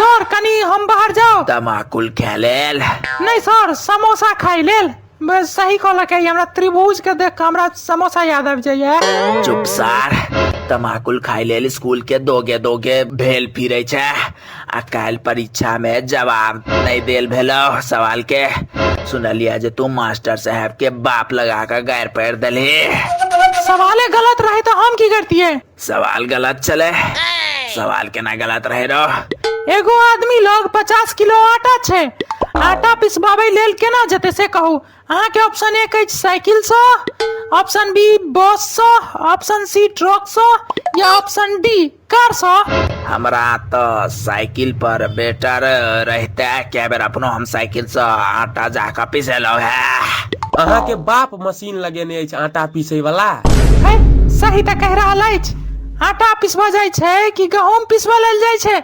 Sir कनी हम बाहर जाओ तमाकुल खाय लेल। नहीं सर समोसा खाई लेल। बस सही कहलक है, हमरा त्रिभुज के देख के हमरा समोसा याद आबि जाइए। चुप सार, तमाकुल खाय लेल स्कूल के दोगे दोगे भेल फिरे छै आ काल्हि परीक्षा में जवाब नहीं देल भेलो सवाल के। सुनलिया जे तू मास्टर साहब के बाप लगा कर गायर पैर दली। सवाले गलत रहे तो हम की करतिए? सवाल गलत चले, सवाल केना गलत रहे रो? एगो आदमी लग 50 किलो आटा छे, आटा पिसवाबे लेल केना जते से कहू? अहाँ के ऑप्शन ए कह साइकिल से, ऑप्शन बी बस से, ऑप्शन सी ट्रक से या ऑप्शन डी कार से? हमरा तो साइकिल पर बेटर रहता क्या बेर अपनो हम साइकिल से आटा जाकर पिसेलो है। अहाँ के बाप मशीन लगेने अछि आटा पीसै वाला? है सही त कह रहल अछि। आटा पिसवा जाय छै कि गहूम पिसवा लेल जाय छै?